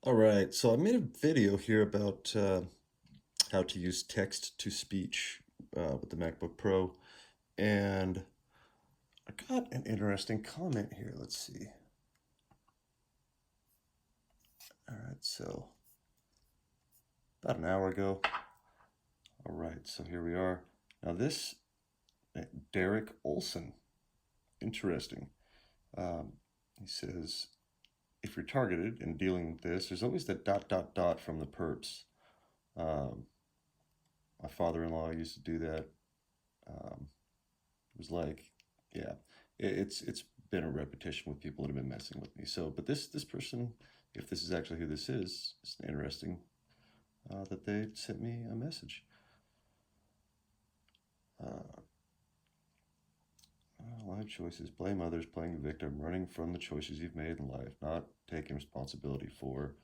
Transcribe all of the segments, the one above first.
All right, so I made a video here about how to use text to speech with the MacBook Pro, and I got an interesting comment here. Let's see. All right, so about an hour ago. All right, so here we are. Now this Derek Olson, interesting. Um, he says, if you're targeted and dealing with this, there's always the dot dot dot from the perps. Um, my father-in-law used to do that. It was like, yeah, it's been a repetition with people that have been messing with me. So, but this person, if this is actually who this is, it's interesting that they sent me a message. Uh, Life choices: blame others, playing the victim, running from the choices you've made in life, not taking responsibility for.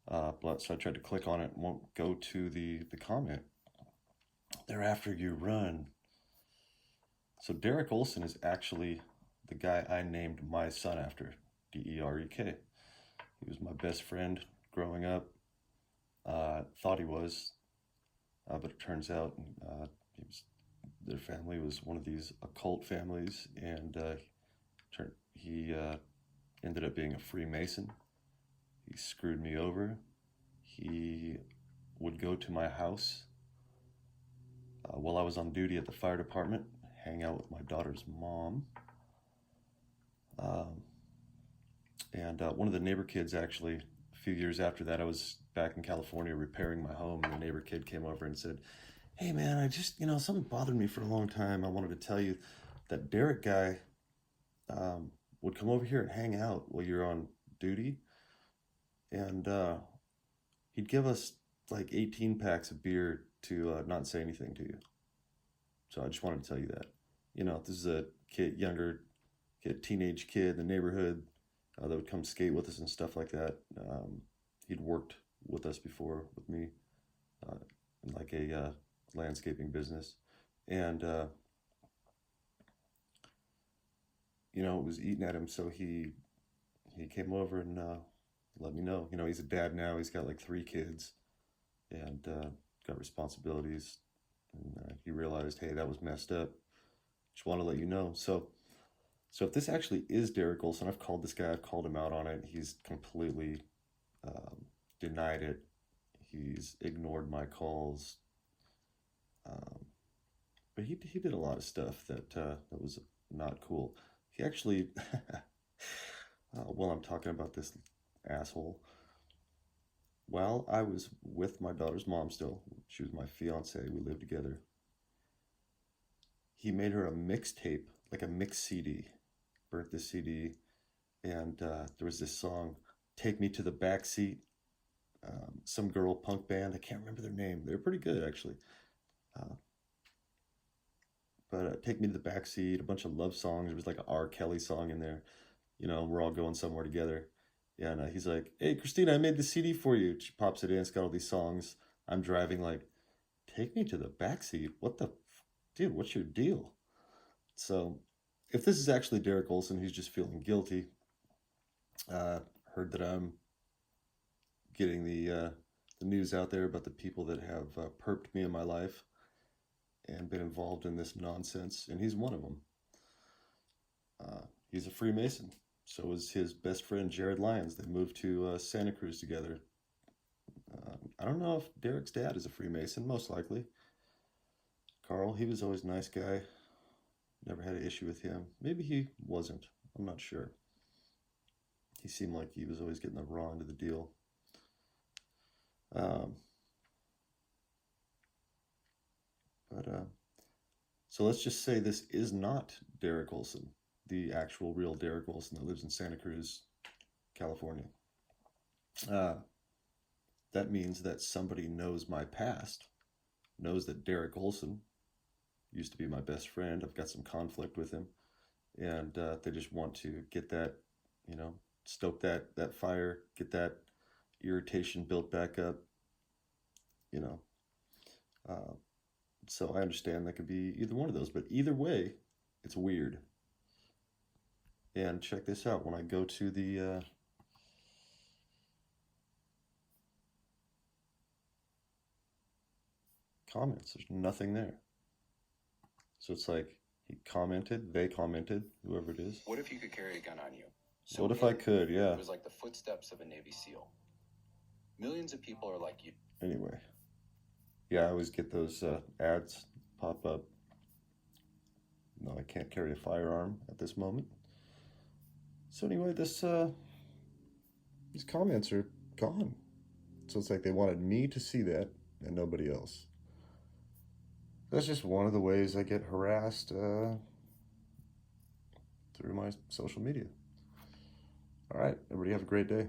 So I tried to click on it and won't go to the comment. They're after you, run. So Derek Olson is actually the guy I named my son after, Derek. He was my best friend growing up. Thought he was, but it turns out he was, their family was one of these occult families, and he ended up being a Freemason. He screwed me over. He would go to my house while I was on duty at the fire department, hang out with my daughter's mom. Um, and One of the neighbor kids, actually, a few years after that, I was back in California repairing my home, and the neighbor kid came over and said, hey man, I just, something bothered me for a long time. I wanted to tell you that Derek guy would come over here and hang out while you're on duty, and he'd give us like 18 packs of beer to not say anything to you. So I just wanted to tell you that. This is a younger kid, teenage kid in the neighborhood that would come skate with us and stuff like that. He'd worked with us before with me uh, in like a landscaping business, and it was eating at him. So he came over and let me know. He's a dad now. He's got like three kids and got responsibilities. And he realized, hey, that was messed up. Just want to let you know. So if this actually is Derek Olson, I've called this guy. I've called him out on it. He's completely denied it. He's ignored my calls. Um, but he did a lot of stuff that was not cool. He actually, while I'm talking about this asshole, while I was with my daughter's mom still, she was my fiance, we lived together, he made her a mixtape, like a mix CD, burnt the CD, and there was this song, Take Me to the Backseat, some girl punk band, I can't remember their name, they were pretty good actually. Uh, but Take Me to the Backseat, a bunch of love songs, there was like a R. Kelly song in there, we're all going somewhere together. Yeah, and he's like, "Hey, Christina, I made the CD for you." She pops it in. It's got all these songs. I'm driving, like, take me to the backseat. What the, dude? What's your deal? So, if this is actually Derek Olson, he's just feeling guilty. Uh, Heard that I'm getting the news out there about the people that have perped me in my life and been involved in this nonsense, and he's one of them. He's a Freemason. So is his best friend Jared Lyons. They moved to Santa Cruz together. I don't know if Derek's dad is a Freemason, most likely. Carl, he was always a nice guy. Never had an issue with him. Maybe he wasn't. I'm not sure. He seemed like he was always getting the raw end of the deal. Um, but so let's just say this is not Derek Olson, the actual real Derek Olson that lives in Santa Cruz, California. Uh, that means that somebody knows my past, knows that Derek Olson used to be my best friend. I've got some conflict with him, and they just want to get that, stoke that fire, get that irritation built back up, you know. Uh, so I understand that could be either one of those, but either way, it's weird. And check this out: when I go to comments. There's nothing there. So it's like he commented, they commented, whoever it is. What if you could carry a gun on you? So what if I could? Yeah. It was like the footsteps of a Navy SEAL. Millions of people are like you. Anyway. Yeah, I always get those ads pop up. No, I can't carry a firearm at this moment. So anyway, these comments are gone. So it's like they wanted me to see that and nobody else. That's just one of the ways I get harassed through my social media. All right, everybody have a great day.